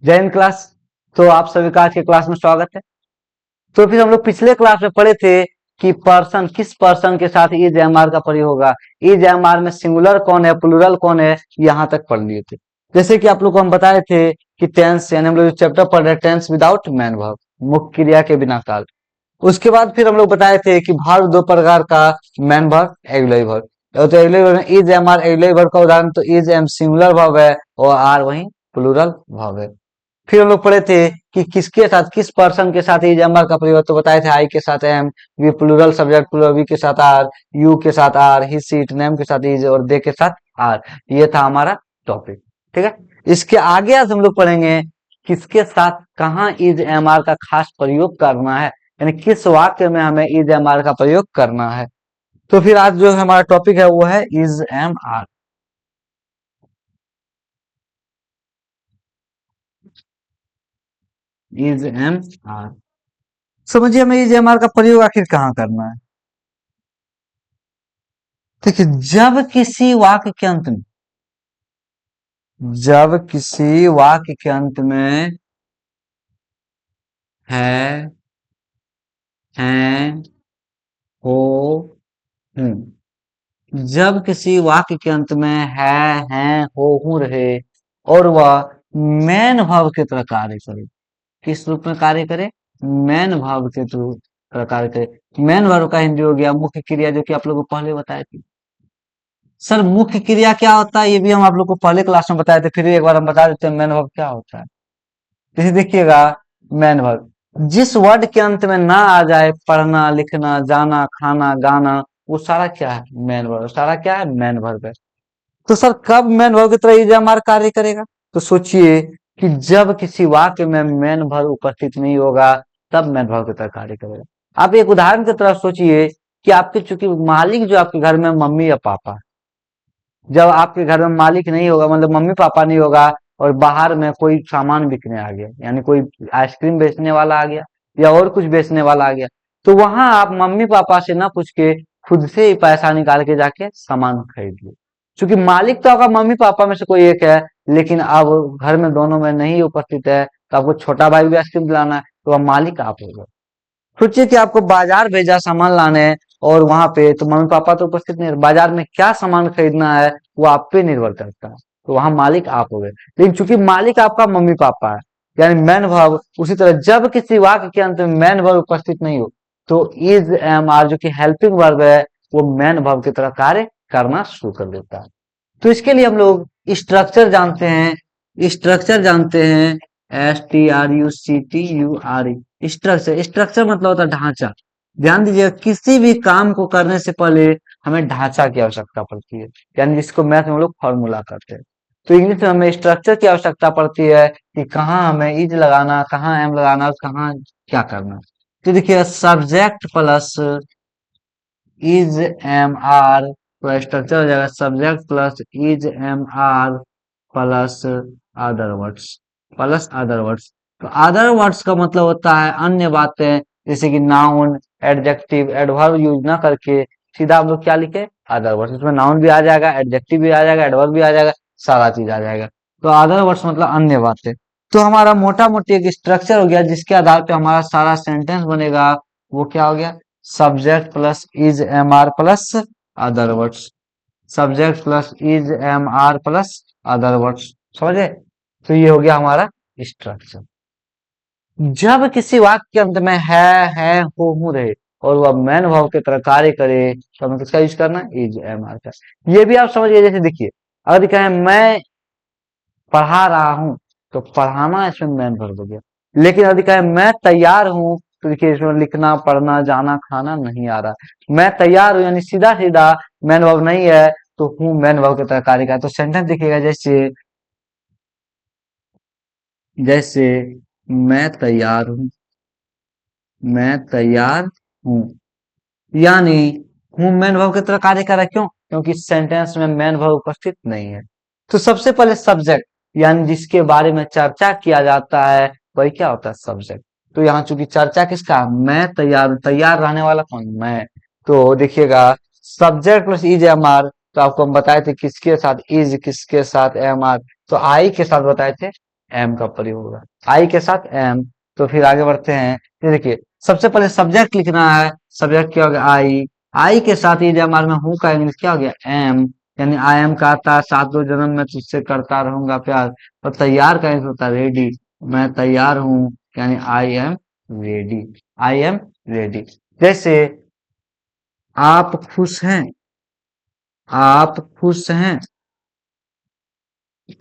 जय हिंद क्लास। तो आप सभी का आज के क्लास में स्वागत है। तो फिर हम लोग पिछले क्लास में पढ़े थे कि पर्सन किस पर्सन के साथ इज एम आर का प्रयोग होगा। इज एम आर में सिंगुलर कौन है, प्लूरल कौन है, यहाँ तक पढ़ लिए थे। जैसे कि आप लोग को हम बताए थे कि टेंस, यानी हम लोग जो चैप्टर पढ़ रहे हैं टेंस विदाउट मैन वर्ब, मुख्य क्रिया के बिना काल। उसके बाद फिर हम लोग बताए थे कि भाव दो प्रकार का, मैन वर्ब, एगुलरी वर्ब। तो एगुलरी वर्ब में is am are irregular verb का उदाहरण, तो इज एम सिंगुलर वर्ब है और आर वही प्लूरल वर्ब है। फिर हम लोग पढ़े थे कि किसके साथ, किस पर्सन के साथ इज एम आर का प्रयोग, तो बताए थे आई के साथ am, we plural subject plural, we के साथ आर, यू के साथ आर, ही सीट नेम के साथ इज और दे के साथ आर। ये था हमारा टॉपिक। ठीक है। इसके आगे आज हम लोग पढ़ेंगे किसके साथ कहाँ इज एम आर का खास प्रयोग करना है, यानी किस वाक्य में हमें इज एम आर का प्रयोग करना है। तो फिर आज जो हमारा टॉपिक है वो है is am are. Is am are, समझिए हमें इज एम आर का प्रयोग आखिर कहाँ करना है। देखिए, जब किसी वाक्य के अंत में, जब किसी वाक्य के अंत में है, हैं, हो, हूं, जब किसी वाक्य के अंत में है, हैं, हो, हूं रहे और वह मैन भाव के तरह कार्य करे। किस रूप में कार्य करे? मैन भाव के थ्रू कार्य करे। मैन भाव का हिंदी हो गया मुख्य क्रिया, जो कि आप लोगों को पहले बताया थी। सर मुख्य क्रिया क्या होता है ये भी हम आप लोग को पहले क्लास में बताए थे, फिर एक बार हम बता देते हैं मैन वर्ब क्या होता है। जैसे देखिएगा, मैन वर्ब जिस वर्ड के अंत में ना आ जाए, पढ़ना, लिखना, जाना, खाना, गाना, वो सारा क्या है? Man verb. सारा क्या है? मैन वर्ब है। तो सर कब मैन वर्ब की तरह ये हमारा कार्य करेगा? तो सोचिए कि जब किसी वाक्य में मैन वर्ब उपस्थित नहीं होगा, तब मैन वर्ब की तरह कार्य करेगा। आप एक उदाहरण की तरफ सोचिए कि आपके, चूंकि मालिक जो आपके घर में मम्मी या पापा, जब आपके घर में मालिक नहीं होगा, मतलब मम्मी पापा नहीं होगा, और बाहर में कोई सामान बिकने आ गया, यानी कोई आइसक्रीम बेचने वाला आ गया या और कुछ बेचने वाला आ गया, तो वहां आप मम्मी पापा से ना पूछ के खुद से ही पैसा निकाल के जाके सामान खरीद लो। क्योंकि मालिक तो आपका मम्मी पापा में से कोई एक है, लेकिन अब घर में दोनों में नहीं उपस्थित है, तो आपको छोटा भाई भी आइसक्रीम दिलाना है, तो अब मालिक आप हो गए। सोचिए कि आपको बाजार भेजा सामान लाने, और वहां पे तो मम्मी पापा तो उपस्थित नहीं है, बाजार में क्या सामान खरीदना है वो आप पे निर्भर करता है, तो वहां मालिक आप हो गए। लेकिन चूंकि मालिक आपका मम्मी पापा है, यानी मैन वर्ब, उसी तरह जब किसी वाक्य के अंत में मैन वर्ब उपस्थित नहीं हो, तो इज एम आर जो कि हेल्पिंग वर्ब है, वो मैन वर्ब की तरह कार्य करना शुरू कर देता है। तो इसके लिए हम लोग स्ट्रक्चर जानते हैं, स्ट्रक्चर जानते हैं, STRUCTURE। स्ट्रक्चर, स्ट्रक्चर मतलब होता है ढांचा। ध्यान दीजिएगा, किसी भी काम को करने से पहले हमें ढांचा की आवश्यकता पड़ती है, यानी जिसको मैथ में हम लोग फॉर्मूला करते हैं। तो इंग्लिश में हमें स्ट्रक्चर की आवश्यकता पड़ती है कि कहाँ हमें इज लगाना, कहाँ एम लगाना और कहाँ क्या करना। तो देखिए, subject plus is am are, तो स्ट्रक्चर हो जाएगा subject plus is am are plus other words, plus other words. तो अदर वर्ड्स का मतलब होता है अन्य बातें, जैसे कि नाउन, एडजेक्टिव, एडवर्ब यूज ना करके सीधा हम लोग क्या लिखे? Other words. इसमें नाउन भी आ जाएगा, एडजेक्टिव भी आ जाएगा, एडवर्ब भी आ जाएगा, सारा चीज आ जाएगा। तो अदर वर्ड्स मतलब अन्य बातें। तो हमारा मोटा मोटी एक स्ट्रक्चर हो गया जिसके आधार पे हमारा सारा सेंटेंस बनेगा। वो क्या हो गया? Subject plus is am are plus other words, subject plus is am are plus other words. समझे? तो ये हो गया हमारा स्ट्रक्चर। जब किसी वाक्य के अंत में है, हो, रहे और वह मैन भाव के तरह कार्य करे, तो हमें किसका यूज करना है? इज एम आर का। ये भी आप समझिए, जैसे देखिए, अगर कहें मैं पढ़ा रहा हूं, तो पढ़ाना इसमें मैन वर्ब हो गया। लेकिन यदि कहें मैं तैयार हूं, तो देखिए इसमें लिखना, पढ़ना, जाना, खाना नहीं आ रहा। मैं तैयार हूं यानी सीधा सीधा मैन वर्ब नहीं है, तो हूं मैन वर्ब की तरह कार्य का। तो सेंटेंस देखिएगा, जैसे, जैसे मैं तैयार हूं, मैं तैयार हूं, यानी हूं मैन वर्ब की तरह कार्य कर रहा है। क्यों? क्योंकि सेंटेंस में मैन वर्ब उपस्थित नहीं है। तो सबसे पहले सब्जेक्ट, यानी जिसके बारे में चर्चा किया जाता है, वही क्या होता है? सब्जेक्ट। तो यहाँ चूंकि चर्चा किसका? मैं तैयार हूं, तैयार रहने वाला कौन? मैं। तो देखिएगा, subject plus is am are, तो आपको हम बताए थे किसके साथ इज, किसके साथ एम आर, तो आई के साथ बताए थे एम का प्रयोग होगा, आई के साथ एम। तो फिर आगे बढ़ते हैं। ये देखिए, सबसे पहले सब्जेक्ट लिखना है। सब्जेक्ट क्या हो गया, आई। आई के साथ ये जो हमारे में हूँ का इंग्लिश क्या हो गया, एम। यानी आई एम का आता है, सातों जन्म में तुझसे करता रहूंगा प्यार। और तैयार का इंग्लिश होता है रेडी। मैं तैयार हूँ, यानी I am ready. I am ready. जैसे आप खुश हैं, आप खुश हैं।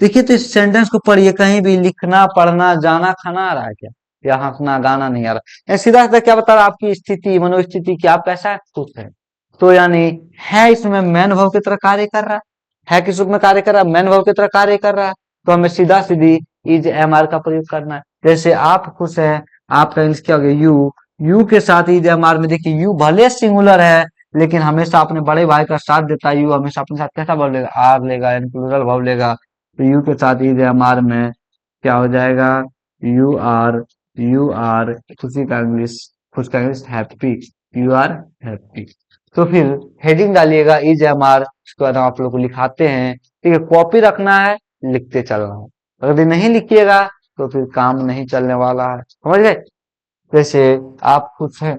देखिए, तो इस सेंटेंस को पढ़िए, कहीं भी लिखना पढ़ना जाना खाना आ रहा है क्या, या हंसना गाना नहीं आ रहा है। सीधा सीधा क्या बता रहा है, आपकी स्थिति मनोस्थिति कि आप कैसा है, खुश है। तो यानी है इसमें मैन भाव की तरह कार्य कर रहा है किस रूप में कार्य कर रहा है, मैन भाव की तरह कार्य कर रहा है। तो हमें सीधा सीधी इज एम आर का प्रयोग करना है। जैसे आप खुश है, आपका इंग्लिश क्या हो गया, यू। यू के साथ इज एम आर में देखिए, यू भले सिंगुलर है, लेकिन हमेशा अपने बड़े भाई का साथ देता है। यू हमेशा अपने साथ कैसा भाव लेगा, आर लेगा, यानी प्लूरल भाव लेगा। तो यू के साथ इज एम आर में क्या हो जाएगा, यू आर। यू आर खुशी का इंग्लिश, खुश का English happy. You are happy. तो फिर हेडिंग डालिएगा इज एम आर, उसके बाद हम आप लोग को लिखाते हैं। ठीक है, कॉपी रखना है, लिखते चलना है। अगर ये नहीं लिखिएगा तो फिर काम नहीं चलने वाला है, समझ गए। जैसे आप खुश हैं,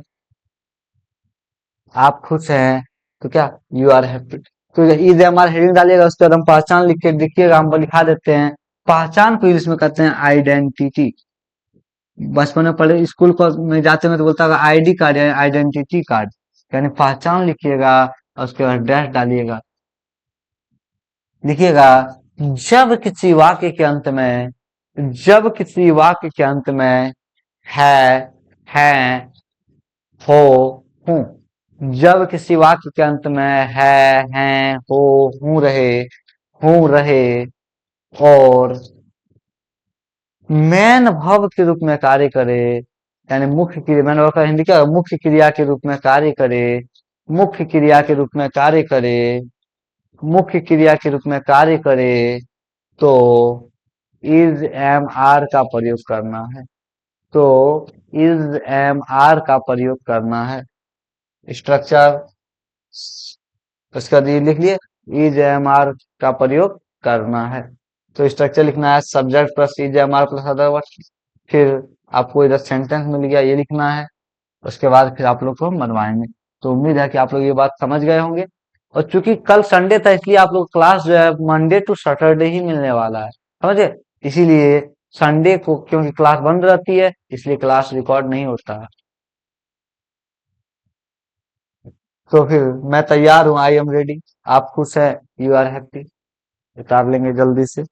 आप खुश हैं, तो क्या, यू आर हैप्पी। तो इज एम आर हेडिंग डालिएगा, उसके बाद हम पहचान लिख के देखिएगा, हम लिखा देते हैं। पहचान को इंग्लिश में कहते हैं आइडेंटिटी। बचपन में पढ़े स्कूल को में जाते में तो बोलता है आईडी कार्ड या आइडेंटिटी कार्ड, यानी पहचान लिखिएगा और उसके बाद डैश डालिएगा। लिखिएगा, जब किसी वाक्य के अंत में, जब किसी वाक्य के अंत में है, हो, हूँ। जब किसी वाक्य के अंत में है, हो, हूँ रहे और मैन भव के रूप में कार्य करे, यानी मुख्य क्रिया, मैन भव का हिंदी क्या है? मुख्य क्रिया के रूप में कार्य करे। मुख्य क्रिया के रूप में कार्य करे, मुख्य क्रिया के रूप में कार्य करे, तो इज एम आर का प्रयोग करना है। तो इज एम आर का प्रयोग करना है। स्ट्रक्चर उसका दी लिख लिए, इज एम आर का प्रयोग करना है। तो स्ट्रक्चर लिखना है, subject plus is am are plus other word. फिर आपको इधर सेंटेंस मिल गया, ये लिखना है। उसके बाद फिर आप लोग को हम बनवाएंगे। तो उम्मीद है कि आप लोग ये बात समझ गए होंगे। और चूंकि कल संडे था, इसलिए आप लोग क्लास जो है मंडे टू सैटरडे ही मिलने वाला है, समझे। इसीलिए संडे को क्योंकि क्लास बंद रहती है, इसलिए क्लास रिकॉर्ड नहीं होता है। तो फिर मैं तैयार हूँ, आई एम रेडी। आप खुश है, यू आर हैप्पी, उतार लेंगे जल्दी से।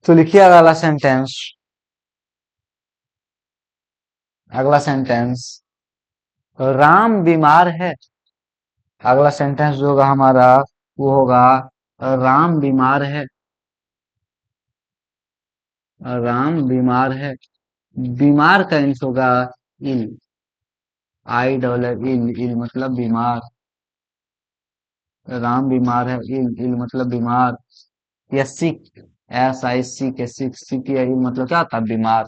तो लिखिए अगला सेंटेंस। अगला सेंटेंस, राम बीमार है। अगला सेंटेंस जो होगा हमारा, वो होगा राम बीमार है। राम बीमार है। बीमार का इंस होगा इल। आई डबल इल, इल मतलब बीमार। राम बीमार है, इल, इल मतलब बीमार। या सिक, एस आई सी के सिक, सिक या इल मतलब क्या होता है, बीमार।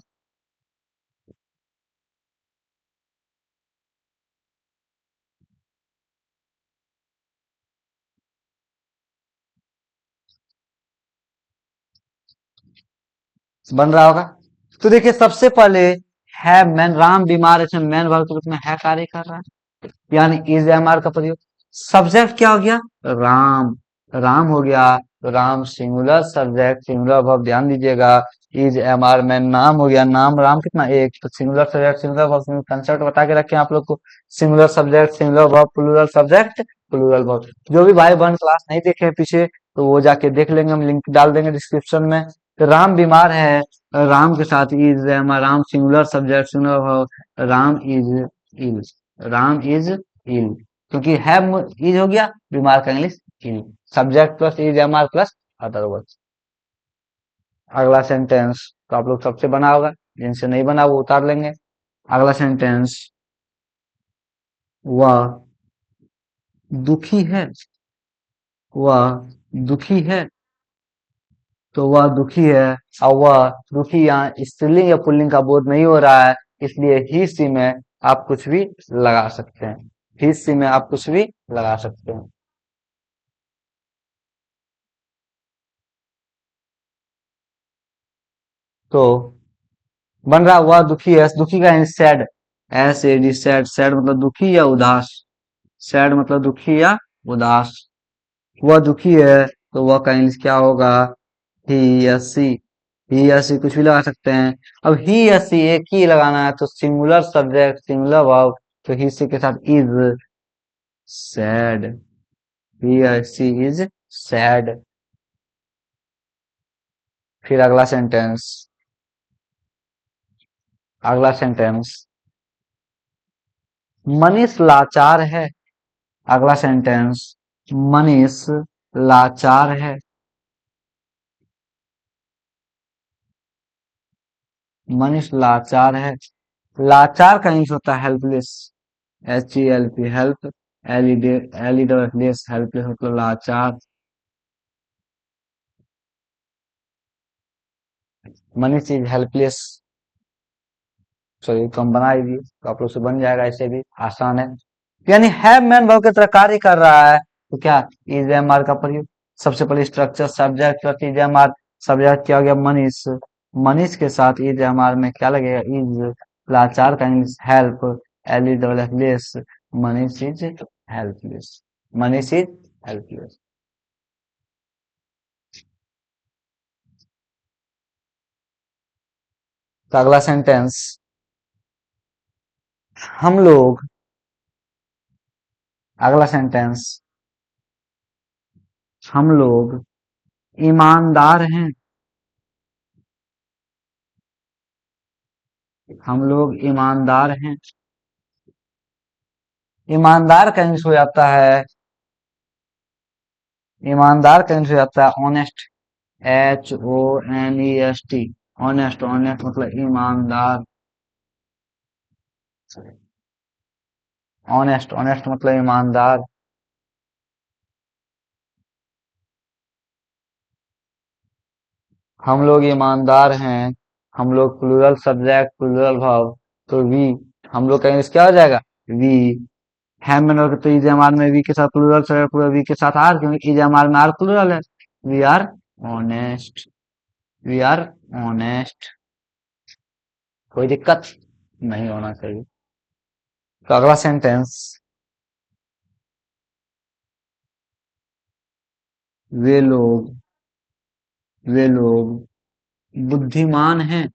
बन रहा होगा। तो देखिए, सबसे पहले है मैन, राम बीमार है, इसमें मैन वर्ब के रूप में है कार्य कर रहा है, यानी इज एम आर का प्रयोग। सब्जेक्ट क्या हो गया, राम। राम हो गया, तो Ram singular subject singular verb, ध्यान दीजिएगा। इज एम आर में नाम हो गया, नाम राम कितना एक, तो singular subject singular verb, concept बता के रखे हैं आप लोग को। Singular subject singular verb, plural subject plural verb. जो भी भाई बहन क्लास नहीं देखे हैं पीछे, तो वो जाके देख लेंगे, हम लिंक डाल देंगे डिस्क्रिप्शन में। तो राम बीमार है, राम के साथ is am are, Ram singular subject singular verb, Ram is ill. Ram is ill, क्योंकि है इज हो गया, बीमार का English ill. Subject plus is am are plus other word. अगला सेंटेंस तो आप लोग सबसे बना होगा, जिनसे नहीं बना वो उतार लेंगे। अगला सेंटेंस, वह दुखी है। वह दुखी है, तो वह दुखी है। और वह दुखी यहाँ स्त्रीलिंग या पुल्लिंग का बोध नहीं हो रहा है, इसलिए ही सी में आप कुछ भी लगा सकते हैं। ही सी में आप कुछ भी लगा सकते हैं। तो बन रहा हुआ दुखी है, दुखी का sad, S A D, sad. Sad मतलब दुखी या उदास। सैड मतलब दुखी या उदास। वह दुखी है तो वह का इंग्लिश क्या होगा? ही या सी। ही या सी कुछ भी लगा सकते हैं। अब ही या सी एक ही लगाना है तो सिंगुलर सब्जेक्ट सिंगुलर वर्ब, तो ही सी के साथ इज सैड। ही या सी इज सैड। फिर अगला सेंटेंस। अगला सेंटेंस, मनीष लाचार है। अगला सेंटेंस, मनीष लाचार है। मनीष लाचार है। लाचार का इंग्लिश होता है helpless. H E L P, help. L E helpless मतलब लाचार। Manish is helpless. चलिए तो हम बना ही दिए, तो आप लोग से बन जाएगा, ऐसे भी आसान है। यानी है मैन वर्ब की तरह कार्य कर रहा है, तो क्या इज एम आर का प्रयोग। सबसे पहले structure subject plus is am are. Subject क्या हो गया? मनीष। मनीष के साथ इज एम आर में क्या लगेगा? इज। लाचार का English help. L E double F less. Manish is helpless. Manish is helpless. तो अगला सेंटेंस, हम लोग। अगला सेंटेंस, हम लोग ईमानदार हैं। हम लोग ईमानदार हैं। ईमानदार का इंग्लिश हो जाता है, ईमानदार का इंग्लिश हो जाता है honest. H O N E S T. Honest. Honest मतलब ईमानदार। ऑनेस्ट। ऑनेस्ट मतलब ईमानदार। हम लोग ईमानदार हैं। हम लोग प्लूरल सब्जेक्ट प्लूरल वर्ब, तो वी। हम लोग का इंग्लिश क्या हो जाएगा? वी। है में तो इजमार में वी के साथ प्लूरल सब्जेक्ट प्लूरल वी के साथ आर, क्योंकि इजमार में आर प्लूरल है। We are honest. We are honest. कोई दिक्कत नहीं होना चाहिए। तो अगला सेंटेंस, वे लोग। वे लोग बुद्धिमान हैं।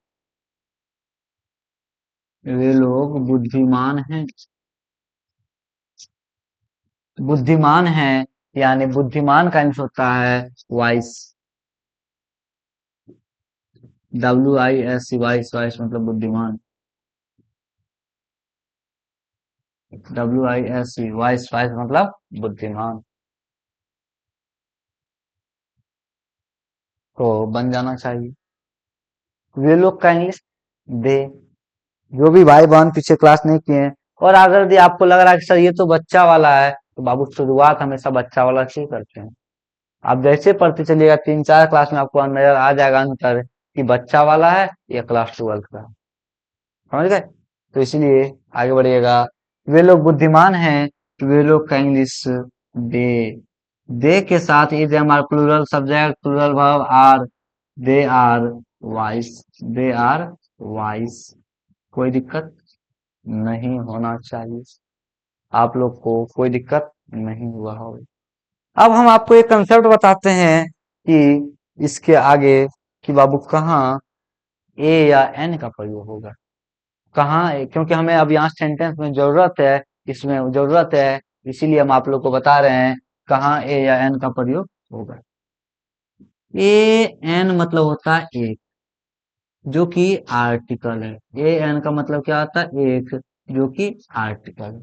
वे लोग बुद्धिमान हैं। बुद्धिमान हैं, यानी बुद्धिमान का इंग्लिश होता है wise. W I S C, wise. Wise मतलब बुद्धिमान। W I S C, wise. Wise मतलब बुद्धिमान। तो बन जाना चाहिए। वे लोग का इंग्लिश दे। जो भी भाई बहन पीछे क्लास नहीं किए हैं, और अगर यदि आपको लग रहा है कि सर ये तो बच्चा वाला है, तो बाबू शुरुआत हमेशा बच्चा वाला से ही करते हैं। आप जैसे पढ़ते चलिएगा 3-4 क्लास में आपको नजर आ जाएगा अंतर कि बच्चा वाला है या क्लास 12 का है। समझ गए? तो इसीलिए आगे बढ़िएगा। वे लोग बुद्धिमान हैं, तो वे लोग का इंग्लिश दे। दे के साथ is am are plural subject plural verb are. They are wise. They are wise. कोई दिक्कत नहीं होना चाहिए। आप लोग को कोई दिक्कत नहीं हुआ होगा। अब हम आपको एक कंसेप्ट बताते हैं कि इसके आगे कि बाबू कहाँ ए या एन का प्रयोग होगा। कहाँ क्योंकि हमें अब यहाँ सेंटेंस में जरूरत है, इसमें जरूरत है, इसीलिए हम आप लोग को बता रहे हैं कहाँ ए या एन का प्रयोग होगा। ए एन मतलब होता है एक, जो कि आर्टिकल है। ए एन का मतलब क्या होता है? एक, जो कि आर्टिकल है।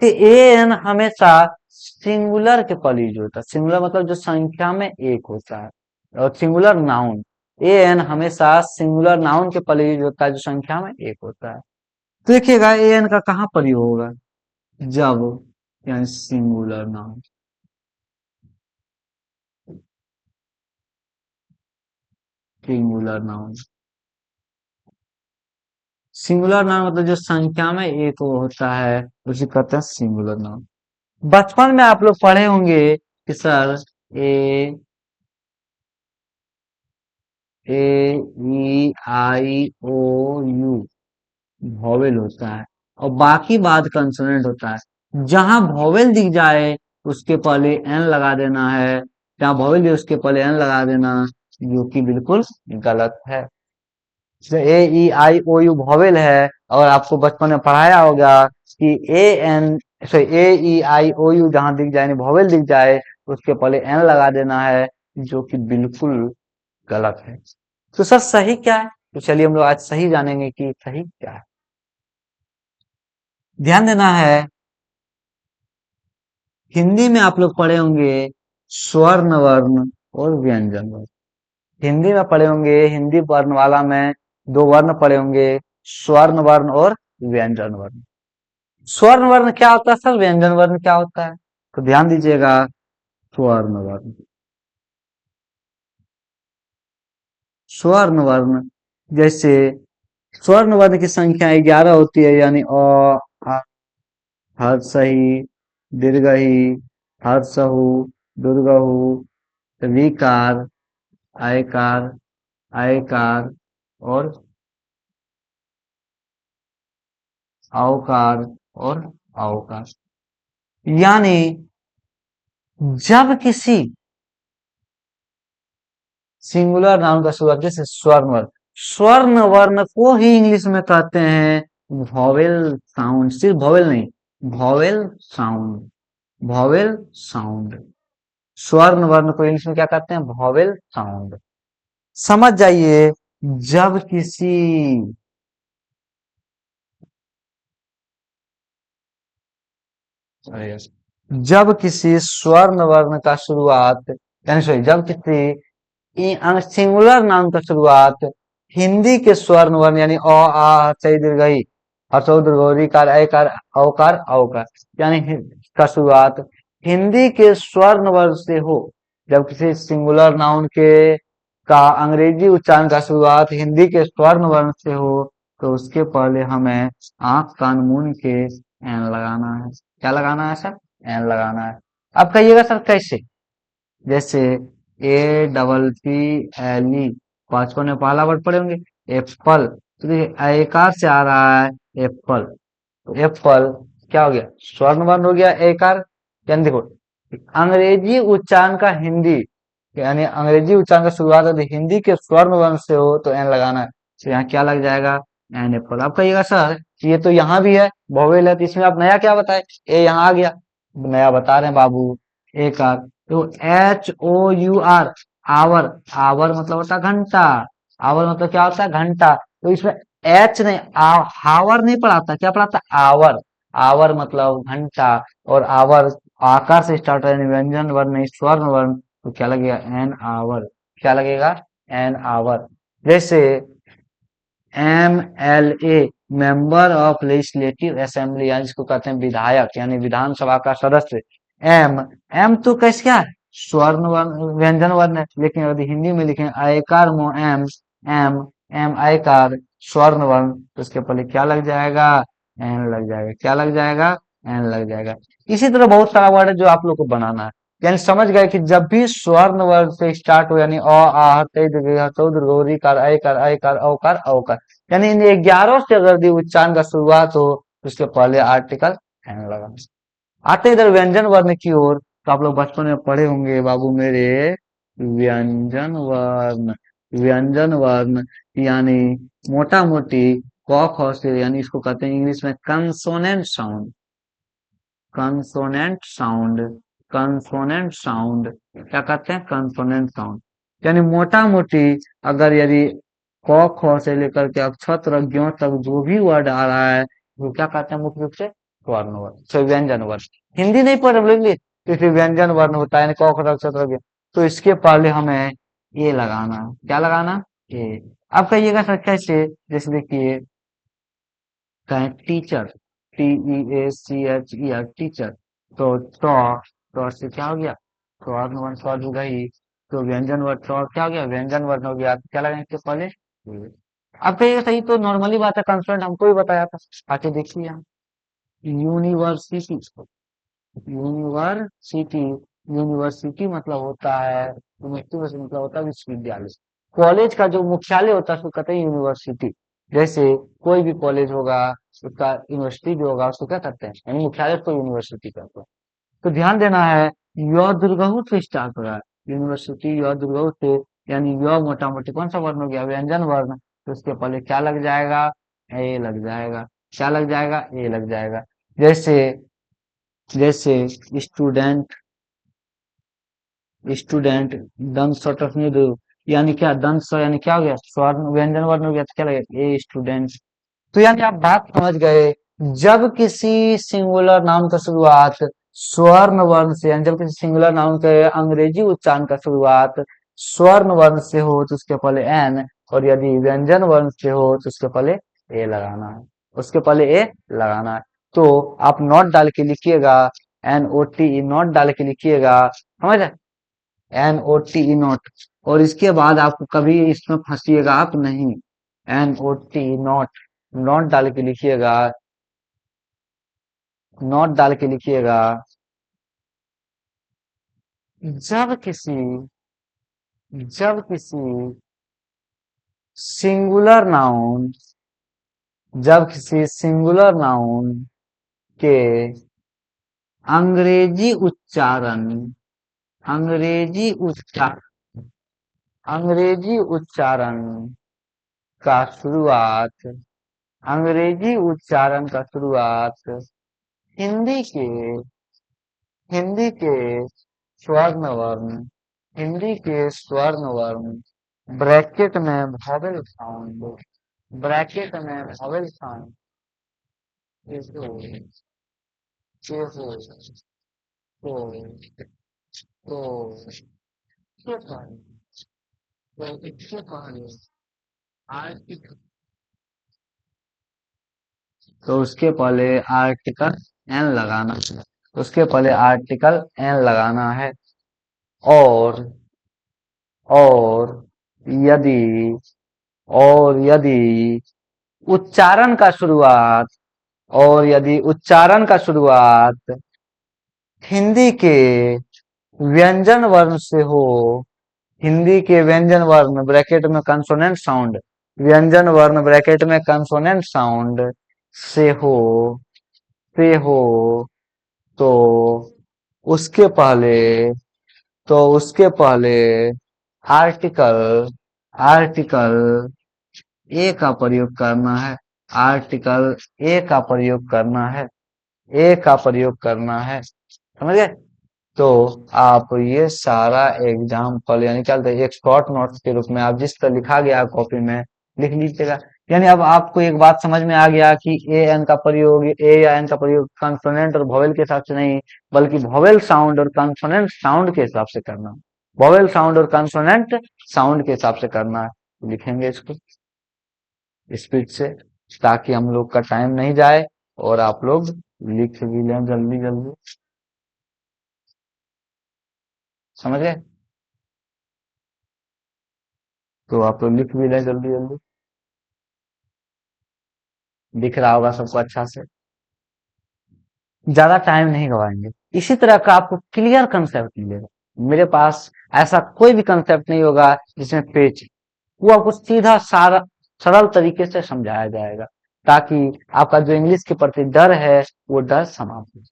तो ए एन हमेशा सिंगुलर के पर यूज होता है। सिंगुलर मतलब जो संख्या में एक होता है। और सिंगुलर नाउन, ए एन हमेशा सिंगुलर नाउन के पर यूज होता है जो संख्या में एक होता है। तो देखिएगा ए एन का कहाँ प्रयोग होगा? जब, यानी singular noun. Singular noun. Singular noun मतलब जो संख्या में एक वो होता है उसे कहते हैं सिंगुलर नाउन। बचपन में आप लोग पढ़े होंगे कि sir A A E I O U vowel होता है और बाकी बाद कंसोनेंट होता है। जहां वॉवेल दिख जाए उसके पहले एन लगा देना है, जहां वॉवेल दिखे उसके पहले एन लगा देना, जो कि बिल्कुल गलत है। ए E I O U vowel है और आपको बचपन में पढ़ाया होगा कि A N sorry A E I O U जहां दिख जाए वॉवेल दिख जाए उसके पहले एन लगा देना है, जो कि बिल्कुल गलत है। तो सर सही क्या है? तो चलिए हम लोग आज सही जानेंगे कि सही क्या है। ध्यान देना है, हिंदी में आप लोग पढ़े होंगे स्वर्ण वर्ण और व्यंजन वर्ण। हिंदी में पढ़े होंगे, हिंदी वर्णमाला में दो वर्ण पढ़े होंगे, स्वर्ण वर्ण और व्यंजन वर्ण। स्वर्ण वर्ण क्या होता है सर, व्यंजन वर्ण क्या होता है? तो ध्यान दीजिएगा, स्वर्ण वर्ण, स्वर्ण वर्ण जैसे स्वर्ण वर्ण की संख्या 11 होती है, यानी अ आ, हर्षही, दीर्घही, हर्षहु, दुर्गहु, ऋकार, आयकार, आयकार और औकार और औकार। यानी जब किसी सिंगुलर नाउन का शुरुआत जैसे स्वर्ण वर्ण, स्वर्ण वर्ण को ही इंग्लिश में कहते हैं वॉवेल साउंड। सिर्फ वॉवेल नहीं, वॉवेल साउंड, वॉवेल साउंड। स्वर्ण वर्ण को इंग्लिश में क्या कहते हैं? Vowel sound. समझ जाइए, जब किसी अरे यस, जब किसी स्वर्ण वर्ण का शुरुआत यानी सॉरी जब किसी सिंगुलर नाउन का शुरुआत हिंदी के स्वर्ण वर्ण यानी अ आ सही दीर्घई हर्षो दीर्घोरी कार ऐकार औकार औकार यानी का शुरुआत हिंदी के स्वर्ण वर्ण से हो। जब किसी सिंगुलर नाउन के का अंग्रेजी उच्चारण का शुरुआत हिंदी के स्वर्ण वर्ण से हो, तो उसके पहले हमें आंख कान मूंद के एन लगाना है। क्या लगाना है सर? एन लगाना है। अब कहिएगा सर कैसे? जैसे A double P L E, बचपन में पहला वर्ड पढ़े होंगे एप्पल, तो देखिए एकार से आ रहा है एप्पल, तो एप्पल क्या हो गया? स्वर्ण वर्ण हो गया एकार। यानी देखो, अंग्रेजी उच्चारण का हिंदी यानी अंग्रेजी उच्चारण का शुरुआत यदि हिंदी के स्वर्ण वर्ण से हो तो एन लगाना है। तो यहाँ क्या लग जाएगा? An apple. आप कहिएगा सर ये तो यहाँ भी है वोवेल है, तो इसमें आप नया क्या बताए? ए यहाँ आ गया, नया बता रहे हैं बाबू, एक आर। तो H O U R, hour, hour मतलब होता है घंटा, आवर मतलब क्या होता है? घंटा। तो इसमें एच नहीं हावर नहीं पढ़ाता, क्या पढ़ाता? आवर, आवर मतलब घंटा। और आवर आकार से स्टार्ट है, व्यंजन वर्ण नहीं स्वर्ण वर्ण, तो क्या लगेगा? An hour. क्या लगेगा? An hour. जैसे M L A, member of legislative assembly, यानी जिसको कहते हैं विधायक यानी विधानसभा का सदस्य। एम, एम तो कैसे क्या है? स्वर्ण वर्ण व्यंजन वर्ण है, लेकिन यदि हिंदी में लिखें आयकार मो एम, एम, एम आयकार स्वर्ण वर्ण, तो उसके पहले क्या लग जाएगा? एन लग जाएगा। क्या लग जाएगा? एन लग जाएगा। इसी तरह बहुत सारा वर्ड है जो आप लोग को बनाना है। यानी समझ गए कि जब भी स्वर्ण वर्ग से स्टार्ट हो यानी अ आ हते दीर्घ चौधरी गौरी कार आयकार आयकार औकार औकार, यानी इन 11 से अगर यदि उच्चारण का शुरुआत हो तो उसके पहले आर्टिकल एन लगा। आते हैं इधर व्यंजन वर्ण की ओर, तो आप लोग बचपन में पढ़े होंगे बाबू मेरे व्यंजन वर्ण, व्यंजन वर्ण यानी मोटा मोटी क ख से, यानी इसको कहते हैं इंग्लिश में consonant sound, consonant sound, consonant sound. क्या कहते हैं? Consonant sound. यानी मोटा मोटी अगर यदि क ख से लेकर के अक्षर ज्ञ तक जो भी वर्ड आ रहा है वो क्या कहते हैं? मुख्य रूप से वर्ण वर्ण तो व्यंजन वर्ण। हिंदी नहीं पढ़ रहे इंग्लिश, तो इसलिए व्यंजन वर्ण होता है यानी क ख अक्षर ज्ञ, तो इसके पहले हमें ए लगाना है। क्या लगाना? ए। अब कहिएगा सर कैसे? जैसे देखिए कहें teacher, T E A C H E R teacher, तो टॉ, टॉ से क्या हो गया? स्वर्ण वर्ण स्वर हो गई, तो व्यंजन वर्ण टॉ क्या हो गया? व्यंजन वर्ण हो गया। तो क्या लगाएंगे इसके पहले? आप कहिएगा सही, तो नॉर्मली बात है, कंसोनेंट हमको भी बताया था। आके देखिए यहाँ, यूनिवर्सिटी, यूनिवर्सिटी, यूनिवर्सिटी मतलब होता है, यूनिवर्सिटी मतलब होता है विश्वविद्यालय। कॉलेज का जो मुख्यालय होता है उसको कहते हैं यूनिवर्सिटी। जैसे कोई भी कॉलेज होगा, उसका यूनिवर्सिटी जो होगा उसको क्या कहते हैं, यानी मुख्यालय को यूनिवर्सिटी कहते हैं। तो ध्यान देना है, य दुर्गहु से स्टार्ट हो रहा है, यूनिवर्सिटी य दुर्गहु से, यानी य मोटा मोटी कौन सा वर्ण हो गया, व्यंजन वर्ण। तो उसके पहले क्या लग जाएगा, ए लग जाएगा। क्या लग जाएगा, ए लग जाएगा। जैसे, जैसे स्टूडेंट, स्टूडेंट, दंत सटक निधु, यानी क्या, दंत स यानी क्या हो गया, स्वर्ण व्यंजन वर्ण हो गया, तो क्या लगेगा, ए स्टूडेंट। तो यानी आप बात समझ गए, जब किसी सिंगुलर नाउन का शुरुआत स्वर्ण वर्ण से, यानी जब किसी सिंगुलर नाउन के अंग्रेजी उच्चारण का शुरुआत स्वर्ण वर्ण से हो तो उसके पहले एन, और यदि व्यंजन वर्ण से हो तो उसके पहले ए लगाना है, उसके पहले ए लगाना है। तो आप नॉट डाल के लिखिएगा, N O T E not डाल के लिखिएगा, समझ, N O T E not. और इसके बाद आपको कभी इसमें फंसिएगा आप नहीं, N O T not, not डाल के लिखिएगा, नॉट डाल के लिखिएगा। जब किसी, जब किसी सिंगुलर नाउन, जब किसी सिंगुलर नाउन के अंग्रेजी उच्चारण, अंग्रेजी उच्चारण, अंग्रेजी उच्चारण का शुरुआत, अंग्रेजी उच्चारण का शुरुआत हिंदी के, हिंदी के स्वर्ण वर्ण, हिंदी के स्वर्ण वर्ण ब्रैकेट में वॉवेल साउंड, ब्रैकेट में वॉवेल साउंड के हो, के हो, तो इसके पहले, तो इसके पहले आर्टिकल, तो उसके पहले आर्टिकल एन लगाना है, उसके पहले आर्टिकल एन लगाना है। और, और यदि, और यदि उच्चारण का शुरुआत, और यदि उच्चारण का शुरुआत हिंदी के व्यंजन वर्ण से हो, हिंदी के व्यंजन वर्ण ब्रैकेट में कंसोनेंट साउंड, व्यंजन वर्ण ब्रैकेट में कंसोनेंट साउंड से हो, से हो, तो उसके पहले, तो उसके पहले आर्टिकल, आर्टिकल ए का प्रयोग करना है, आर्टिकल ए का प्रयोग करना है, ए का प्रयोग करना है, समझ गए। तो आप ये सारा एग्जाम्पल, यानी क्या बोलते हैं, एक शॉर्ट नोट्स के रूप में आप जिस तरह लिखा गया कॉपी में लिख लीजिएगा। यानी अब आपको एक बात समझ में आ गया कि ए एन का प्रयोग, ए या एन का प्रयोग कॉन्सोनेंट और वोवेल के हिसाब से नहीं, बल्कि वोवेल साउंड और कॉन्सोनेंट साउंड के हिसाब से करना, वोवेल साउंड और कॉन्सोनेंट साउंड के हिसाब से करना है। लिखेंगे इसको स्पीड से, ताकि हम लोग का टाइम नहीं जाए और आप लोग लिख भी लें जल्दी जल्दी, समझ गए। तो आप लोग लिख भी लें जल्दी जल्दी, दिख रहा होगा सबको अच्छा से। ज्यादा टाइम नहीं गवाएंगे, इसी तरह का आपको क्लियर कंसेप्ट मिलेगा। मेरे पास ऐसा कोई भी कंसेप्ट नहीं होगा जिसमें पेच, वो आपको सीधा सारा सरल तरीके से समझाया जाएगा, ताकि आपका जो इंग्लिश के प्रति डर है वो डर समाप्त हो।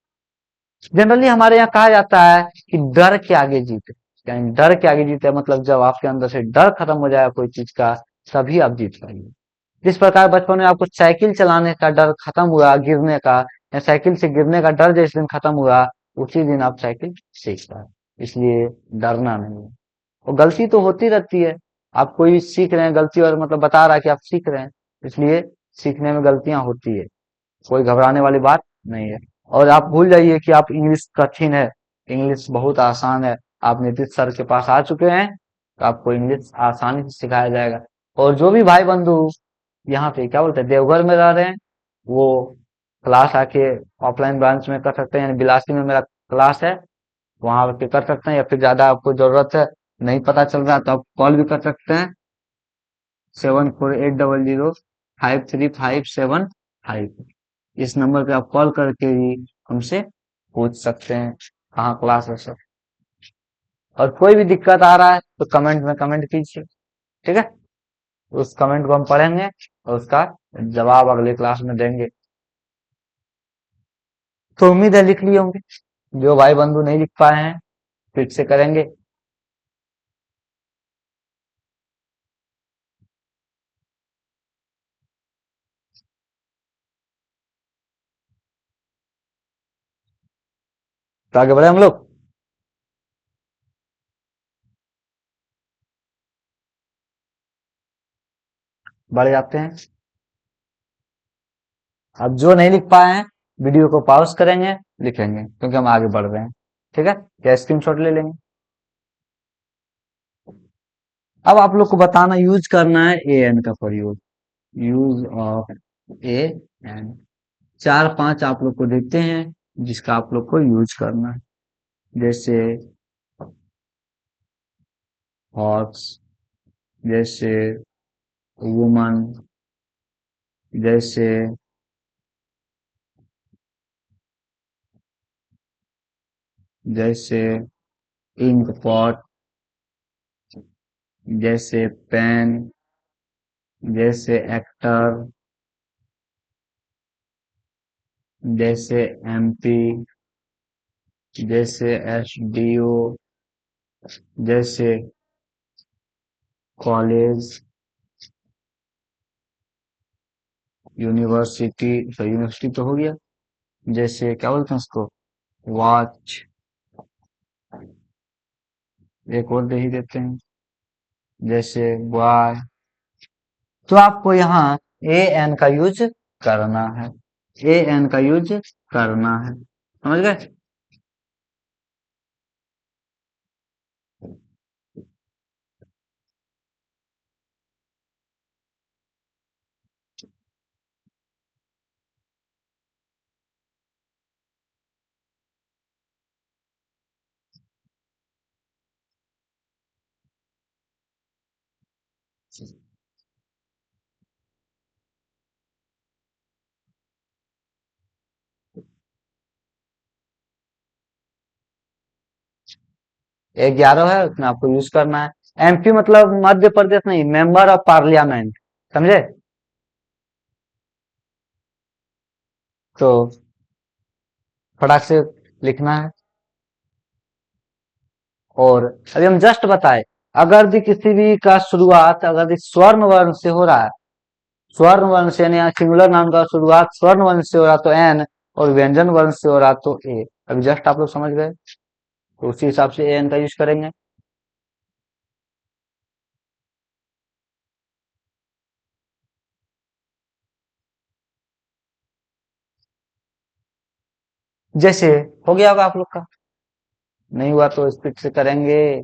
जनरली हमारे यहाँ कहा जाता है कि डर के आगे जीत, यानी डर के आगे जीते मतलब जब आपके अंदर से डर खत्म हो जाएगा कोई चीज का, तभी आप जीत पाएंगे। जिस प्रकार बचपन में आपको साइकिल चलाने का डर खत्म हुआ, गिरने का, या साइकिल से गिरने का डर जिस दिन खत्म हुआ, उसी दिन आप साइकिल सीख पाए। इसलिए डरना नहीं है। और गलती तो होती रहती है, आप कोई भी सीख रहे हैं गलती, और मतलब बता रहा है कि आप सीख रहे हैं, इसलिए सीखने में गलतियां होती है, कोई घबराने वाली बात नहीं है। और आप भूल जाइए कि आप इंग्लिश कठिन है, इंग्लिश बहुत आसान है। आप नीतीश सर के पास आ चुके हैं, तो आपको इंग्लिश आसानी से सिखाया जाएगा। और जो भी भाई बंधु यहाँ पे क्या बोलते हैं देवघर में रह रहे हैं, वो क्लास आके ऑफलाइन ब्रांच में कर सकते हैं, यानी बिलासी में मेरा क्लास है, वहां पे कर सकते हैं। या फिर ज्यादा आपको जरूरत है, नहीं पता चल रहा तो आप कॉल भी कर सकते हैं, 7480053575। इस नंबर पे आप कॉल करके ही हमसे पूछ सकते हैं कहाँ क्लास है सब। और कोई भी दिक्कत आ रहा है तो कमेंट में कमेंट कीजिए, ठीक है। उस कमेंट को हम पढ़ेंगे और उसका जवाब अगले क्लास में देंगे। तो उम्मीद है लिख लिए होंगे। जो भाई बंधु नहीं लिख पाए हैं फिर से करेंगे। तो आगे बढ़े हम लोग। बढ़ जाते हैं। अब जो नहीं लिख पाए हैं वीडियो को पॉज करेंगे, लिखेंगे क्योंकि हम आगे बढ़ रहे हैं, ठीक है। या स्क्रीनशॉट ले लेंगे। अब आप लोग को बताना यूज करना है ए एन का प्रयोग। Use of A N. चार पांच आप लोग को देखते हैं जिसका आप लोग को यूज करना है। जैसे हॉर्स, जैसे वुमन, जैसे जैसे इंक पॉट, जैसे पेन, जैसे एक्टर, जैसे एमपी, जैसे एसडीओ, जैसे कॉलेज, यूनिवर्सिटी। तो यूनिवर्सिटी तो हो गया। जैसे क्या बोलते हैं उसको, वॉच। एक और दे ही देते हैं, जैसे बॉय। तो आपको यहाँ ए एन का यूज करना है। ए एन का यूज करना है, समझ गए। एक 11 है उसमें आपको यूज करना है। एमपी मतलब मध्य प्रदेश नहीं, मेंबर ऑफ पार्लियामेंट, समझे। तो फटाक से लिखना है। और अभी हम जस्ट बताए, अगर भी किसी भी का शुरुआत अगर भी स्वर्ण वर्ण से हो रहा है, स्वर्ण वर्ण से यानी सिंगुलर नाउन का शुरुआत स्वर्ण वर्ण से हो रहा तो एन, और व्यंजन वर्ण से हो रहा तो ए। अभी जस्ट आप लोग समझ गए, तो उसी हिसाब से एन का यूज करेंगे। जैसे हो गया होगा आप लोग का, नहीं हुआ तो स्पीड से करेंगे।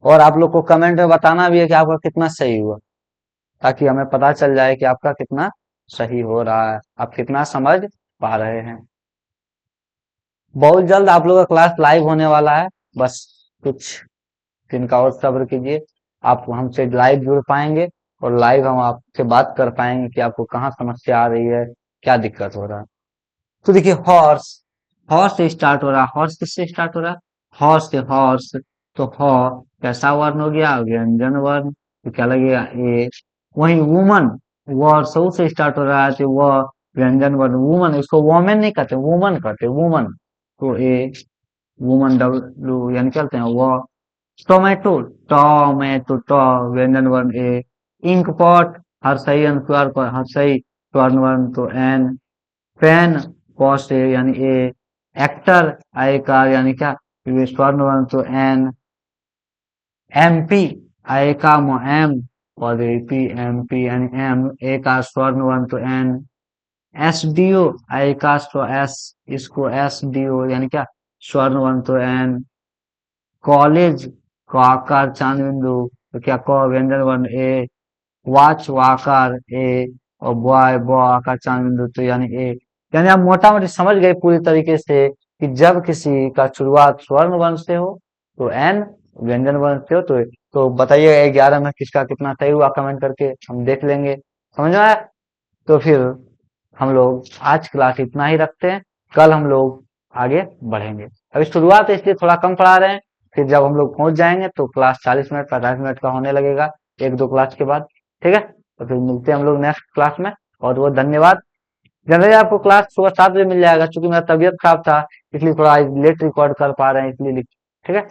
और आप लोग को कमेंट में बताना भी है कि आपका कितना सही हुआ, ताकि हमें पता चल जाए कि आपका कितना सही हो रहा है, आप कितना समझ पा रहे हैं। बहुत जल्द आप लोग का क्लास लाइव होने वाला है, बस कुछ दिन का और सब्र कीजिए। आप हमसे लाइव जुड़ पाएंगे और लाइव हम आपसे बात कर पाएंगे कि आपको कहाँ समस्या आ रही है, क्या दिक्कत हो रहा है। तो देखिए हॉर्स, हॉर्स से स्टार्ट हो रहा है। हॉर्स किससे स्टार्ट हो रहा है, हॉर्स से हॉर्स। तो हॉ कैसा वर्ण हो गया, व्यंजन वर्ण, तो क्या लगेगा ए। वही वुमन, वर्सो से स्टार्ट हो रहा है तो वह व्यंजन वर्ण वुमन, इसको वोमेन नहीं कहते, वुमन कहते, वुमन। तो ए वुमन, डब्ल्यू यानी क्या कहते हैं वह। टोमेटो, टोमेटो टो व्यंजन वर्ण ए। इंक पॉट, हर सही अनुस्वार पर हर सही स्वर्ण वर्ण तो एन। पेन, कॉस्ट ए यानी ए। एक्टर, आयकार यानी क्या, ये स्वर्ण वर्ण तो एन। एमपी, आय का मो एम, और पी एम पी यानी एम, ए का स्वर्ण वर्ण तो एन। एस डी ओ, आय का स्व एस, इसको एस डी ओ यानी क्या, स्वर्ण वर्ण तो एन। कॉलेज, को आकार चांद बिंदु, तो क्या को व्यंजन वर्ण ए। वॉच, वाकार ए। और बॉय, बॉ आकार चांद बिंदु तो यानी ए। यानी आप मोटा मोटी समझ गए पूरी तरीके से कि जब किसी का शुरुआत स्वर्ण वर्ण से हो तो एन, व्यंजन वर्ण से हो तो तो बताइए 11 में किसका कितना सही हुआ, कमेंट करके हम देख लेंगे। समझ में आया? तो फिर हम लोग आज क्लास इतना ही रखते हैं, कल हम लोग आगे बढ़ेंगे। अभी शुरुआत है इसलिए थोड़ा कम पढ़ा रहे हैं, फिर जब हम लोग पहुंच जाएंगे तो क्लास 40 मिनट 45 मिनट का होने लगेगा, एक दो क्लास के बाद। ठीक है, तो फिर मिलते हैं हम लोग नेक्स्ट क्लास में। और वो धन्यवाद। जनरली आपको क्लास सुबह 7 बजे मिल जाएगा, क्योंकि मेरा तबीयत खराब था इसलिए थोड़ा लेट रिकॉर्ड कर पा रहे हैं, इसलिए ठीक है।